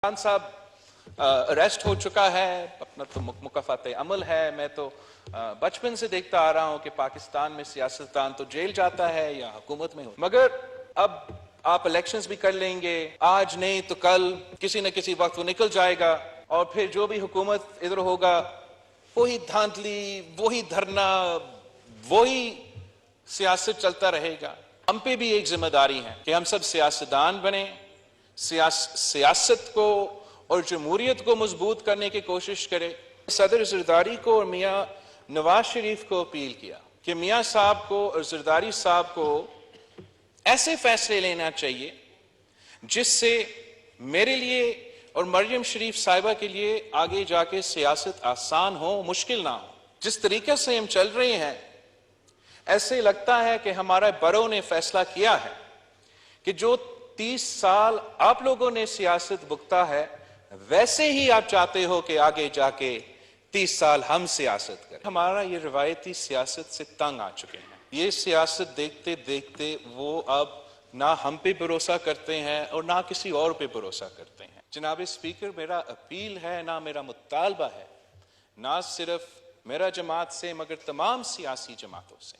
खान साहब अरेस्ट हो चुका है, अपना तो मुकफ़ात अमल है। मैं तो बचपन से देखता आ रहा हूं कि पाकिस्तान में सियासतदान तो जेल जाता है या हुकूमत में हो, मगर अब आप इलेक्शंस भी कर लेंगे, आज नहीं तो कल किसी न किसी वक्त वो निकल जाएगा और फिर जो भी हुकूमत इधर होगा वही धांधली, वही धरना, वही सियासत चलता रहेगा। हम पे भी एक जिम्मेदारी है कि हम सब सियासतदान बने, सियासत को और जमहूरियत को मजबूत करने की कोशिश करें। सदर ज़रदारी को और मियाँ नवाज शरीफ को अपील किया कि मियाँ साहब को और ज़रदारी साहब को ऐसे फैसले लेना चाहिए जिससे मेरे लिए और मरियम शरीफ साहिबा के लिए आगे जाके सियासत आसान हो, मुश्किल ना हो। जिस तरीके से हम चल रहे हैं, ऐसे लगता है कि हमारे बड़ों ने फैसला किया है कि जो 30 साल आप लोगों ने सियासत भुगता है, वैसे ही आप चाहते हो कि आगे जाके 30 साल हम सियासत करें। हमारा ये रवायती सियासत से तंग आ चुके हैं। ये सियासत देखते देखते वो अब ना हम पे भरोसा करते हैं और ना किसी और पे भरोसा करते हैं। जनाब स्पीकर, मेरा अपील है, ना मेरा मुतालबा है, ना सिर्फ मेरा जमात से मगर तमाम सियासी जमातों से,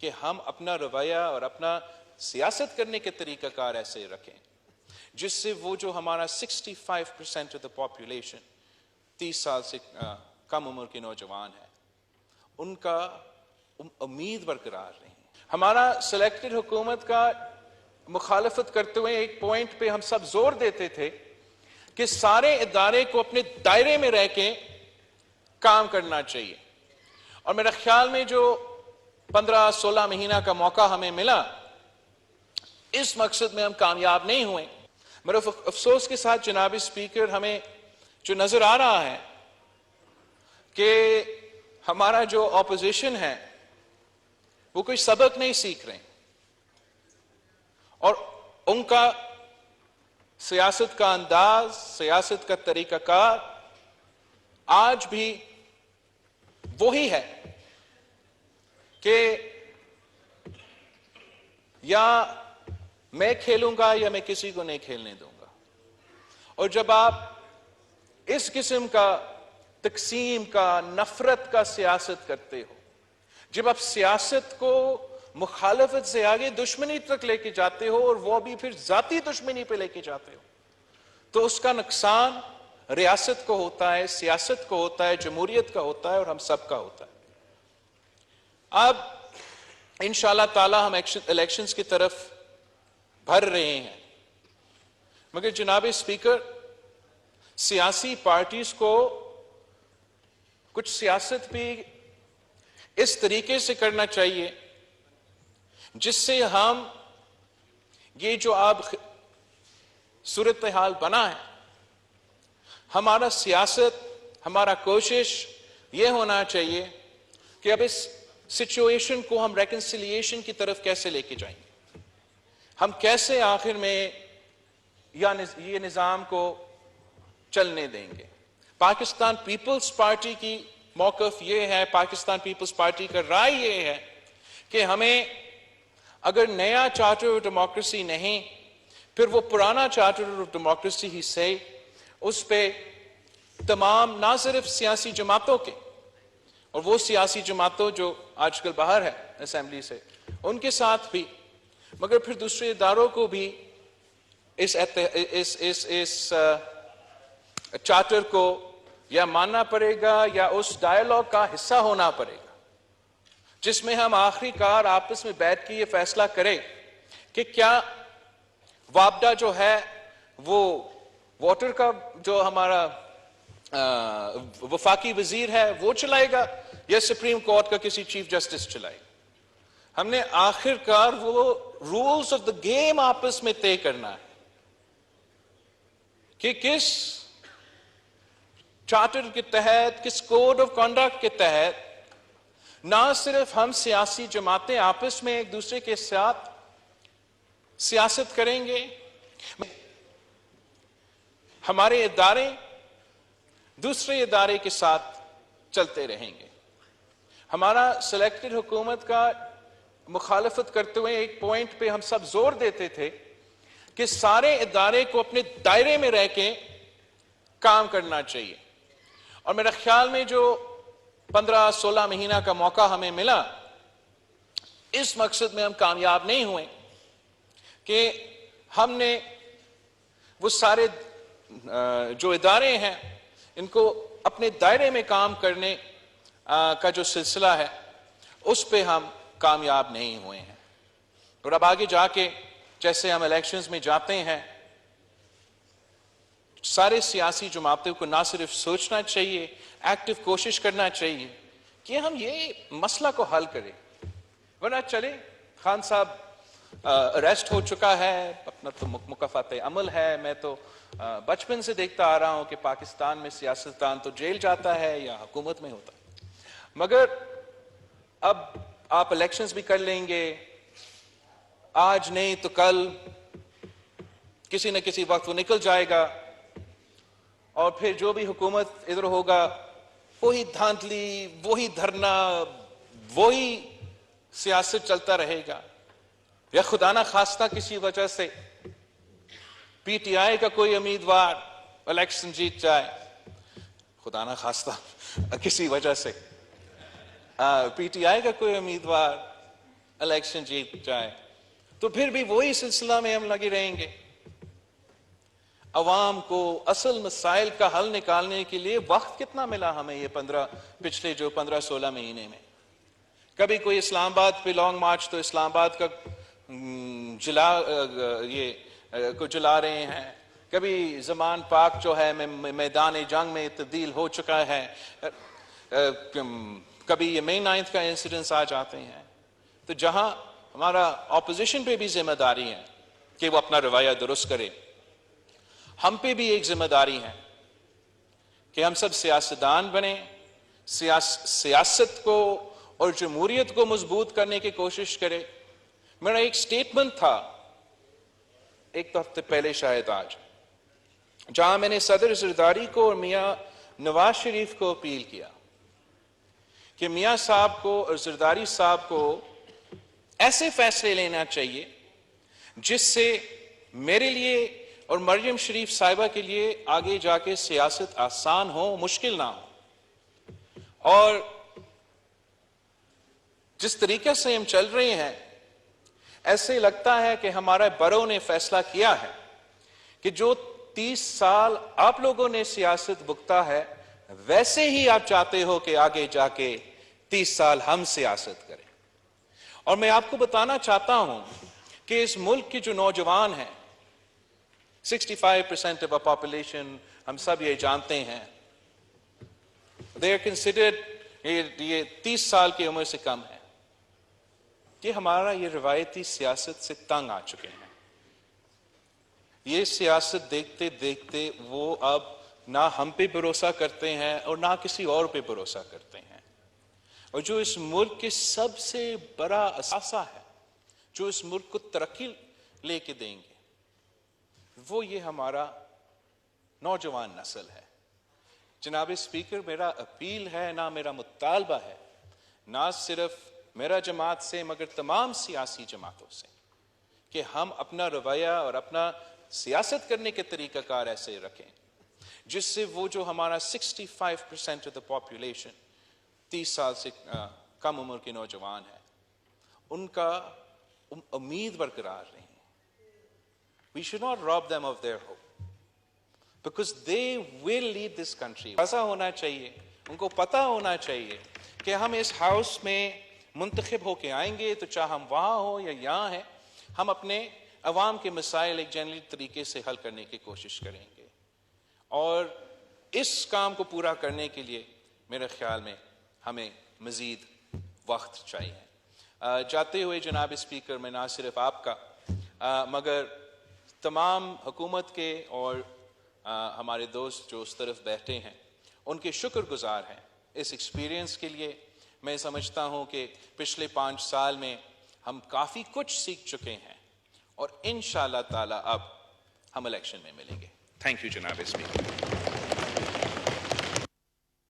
कि हम अपना रवैया और अपना सियासत करने के तरीकाकार ऐसे रखें जिससे वो जो हमारा 65% ऑफ द पॉपुलेशन 30 साल से कम उम्र के नौजवान है, उनका उम्मीद बरकरार रही। हमारा सिलेक्टेड हुकूमत का मुखालफत करते हुए एक पॉइंट पे हम सब जोर देते थे कि सारे इदारे को अपने दायरे में रह के काम करना चाहिए, और मेरा ख्याल में जो 15-16 महीना का मौका हमें मिला, इस मकसद में हम कामयाब नहीं हुए। मेरे अफसोस के साथ जनाब स्पीकर, हमें जो नजर आ रहा है कि हमारा जो ऑपोजिशन है वो कोई सबक नहीं सीख रहे और उनका सियासत का अंदाज, सियासत का तरीकाकार आज भी वही है कि या मैं खेलूंगा या मैं किसी को नहीं खेलने दूंगा। और जब आप इस किस्म का तकसीम का, नफरत का सियासत करते हो, जब आप सियासत को मुखालफत से आगे दुश्मनी तक लेके जाते हो और वो भी फिर जाती दुश्मनी पे लेके जाते हो, तो उसका नुकसान रियासत को होता है, सियासत को होता है, जमहूरियत का होता है और हम सब का होता है। अब इंशाअल्लाह ताला हम इलेक्शंस की तरफ भर रहे हैं, मगर जनाब स्पीकर, सियासी पार्टीज को कुछ सियासत भी इस तरीके से करना चाहिए जिससे हम ये जो अब सूरत हाल बना है, हमारा सियासत, हमारा कोशिश ये होना चाहिए कि अब इस सिचुएशन को हम रेकन्सिलिएशन की तरफ कैसे लेके जाएंगे, हम कैसे आखिर में ये निजाम को चलने देंगे। पाकिस्तान पीपल्स पार्टी की मौकफ ये है, पाकिस्तान पीपल्स पार्टी का राय ये है कि हमें अगर नया चार्टर ऑफ डेमोक्रेसी नहीं, फिर वो पुराना चार्टर ऑफ डेमोक्रेसी ही सही, उस पे तमाम ना सिर्फ सियासी जमातों के और वो सियासी जमातों जो आजकल बाहर है असेंबली से, उनके साथ भी, मगर फिर दूसरे इदारों को भी इस चार्टर को या मानना पड़ेगा या उस डायलॉग का हिस्सा होना पड़ेगा जिसमें हम आखिरकार आपस में बैठ के ये फैसला करें कि क्या वापडा जो है वो वाटर का जो हमारा वफाकी वजीर है वो चलाएगा या सुप्रीम कोर्ट का किसी चीफ जस्टिस चलाएगा। हमने आखिरकार वो रूल्स ऑफ द गेम आपस में तय करना है कि किस चार्टर के तहत, किस कोड ऑफ कंडक्ट के तहत ना सिर्फ हम सियासी जमातें आपस में एक दूसरे के साथ सियासत करेंगे, हमारे इदारे दूसरे इदारे के साथ चलते रहेंगे। हमारा सिलेक्टेड हुकूमत का मुखालफत करते हुए एक पॉइंट पे हम सब जोर देते थे कि सारे इदारे को अपने दायरे में रह के کام کرنا چاہیے. اور میرا خیال میں جو 15-16 مہینہ کا موقع ہمیں ملا، اس مقصد میں ہم کامیاب نہیں ہوئے کہ ہم نے وہ سارے جو ادارے ہیں ان کو اپنے دائرے میں کام کرنے کا جو سلسلہ ہے اس پہ ہم کامیاب نہیں ہوئے ہیں. اور اب آگے جا کے جیسے ہم الیکشنز میں جاتے ہیں، سارے سیاسی جماعتوں کو نہ صرف سوچنا چاہیے، ایکٹیو کوشش کرنا چاہیے کہ ہم یہ مسئلہ کو حل کریں. ورنہ چلے خان صاحب اریسٹ ہو چکا ہے، اپنا تو مکافات عمل ہے. میں تو بچپن سے دیکھتا آ رہا ہوں کہ پاکستان میں سیاستدان تو جیل جاتا ہے یا حکومت میں ہوتا ہے. مگر اب آپ الیکشنز بھی کر لیں گے، آج نہیں تو کل کسی نہ کسی وقت وہ نکل جائے گا، اور پھر جو بھی حکومت ادھر ہوگا وہی دھاندلی، وہی دھرنا، وہی سیاست چلتا رہے گا. یا خدا نہ خواستہ کسی وجہ سے پی ٹی آئی کا کوئی امیدوار الیکشن جیت جائے، خدا نہ خواستہ کسی وجہ سے پی ٹی آئی کا کوئی امیدوار الیکشن جیت جائے، تو پھر بھی وہی سلسلہ میں ہم لگے رہیں گے. عوام کو اصل مسائل کا حل نکالنے کے لیے وقت کتنا ملا ہمیں یہ پچھلے جو 15-16 مہینے میں؟ کبھی کوئی اسلام آباد پہ لانگ مارچ تو اسلام آباد کا جلا رہے ہیں، کبھی زمان پاک جو ہے میدان جنگ میں تبدیل ہو چکا ہے، کبھی یہ مئی 9 کا انسیڈنس آ جاتے ہیں. تو جہاں ہمارا اپوزیشن پہ بھی ذمہ داری ہے کہ وہ اپنا رویہ درست کرے، ہم پہ بھی ایک ذمہ داری ہے کہ ہم سب سیاستدان بنیں، سیاست کو اور جمہوریت کو مضبوط کرنے کی کوشش کرے. میرا ایک سٹیٹمنٹ تھا ایک ہفتے پہلے شاید آج، جہاں میں نے صدر زرداری کو اور میاں نواز شریف کو اپیل کیا کہ میاں صاحب کو اور زرداری صاحب کو ایسے فیصلے لینا چاہیے جس سے میرے لیے اور مریم شریف صاحبہ کے لیے آگے جا کے سیاست آسان ہو، مشکل نہ ہو. اور جس طریقے سے ہم چل رہے ہیں ایسے لگتا ہے کہ ہمارے بڑوں نے فیصلہ کیا ہے کہ جو 30 سال آپ لوگوں نے سیاست بھگتا ہے ویسے ہی آپ چاہتے ہو کہ آگے جا کے 30 سال ہم سیاست کریں. اور میں آپ کو بتانا چاہتا ہوں کہ اس ملک کے جو نوجوان ہیں، 65% of our population، ہم سب یہ جانتے ہیں، they are considered، یہ 30 سال کی عمر سے کم ہے. کہ ہمارا یہ روایتی سیاست سے تنگ آ چکے ہیں. یہ سیاست دیکھتے دیکھتے وہ اب نہ ہم پہ بھروسہ کرتے ہیں اور نہ کسی اور پہ بھروسہ کرتے ہیں. اور جو اس ملک کے سب سے بڑا اثاثہ ہے، جو اس ملک کو ترقی لے کے دیں گے، وہ یہ ہمارا نوجوان نسل ہے. جناب اسپیکر، میرا اپیل ہے، نہ میرا مطالبہ ہے، نہ صرف میرا جماعت سے مگر تمام سیاسی جماعتوں سے، کہ ہم اپنا رویہ اور اپنا سیاست کرنے کے طریقہ کار ایسے رکھیں جس سے وہ جو ہمارا 65% of the population 30 سال سے کم عمر کے نوجوان ہیں، ان کا امید برقرار رہیں. We should not rob them of their hope because they will lead this country. ایسا ہونا چاہیے، ان کو پتہ ہونا چاہیے کہ ہم اس ہاؤس میں منتخب ہو کے آئیں گے تو چاہے ہم وہاں ہوں یا یہاں ہیں، ہم اپنے عوام کے مسائل ایک جنرل طریقے سے حل کرنے کی کوشش کریں گے. اور اس کام کو پورا کرنے کے لیے میرے خیال میں ہمیں مزید وقت چاہیے. جاتے ہوئے جناب اسپیکر، میں نہ صرف آپ کا مگر تمام حکومت کے اور ہمارے دوست جو اس طرف بیٹھے ہیں ان کے شکر گزار ہیں اس ایکسپیرینس کے لیے. میں سمجھتا ہوں کہ پچھلے 5 سال میں ہم کافی کچھ سیکھ چکے ہیں اور انشاءاللہ تعالی اب ہم الیکشن میں ملیں گے. تھینک یو جناب اسپیکر.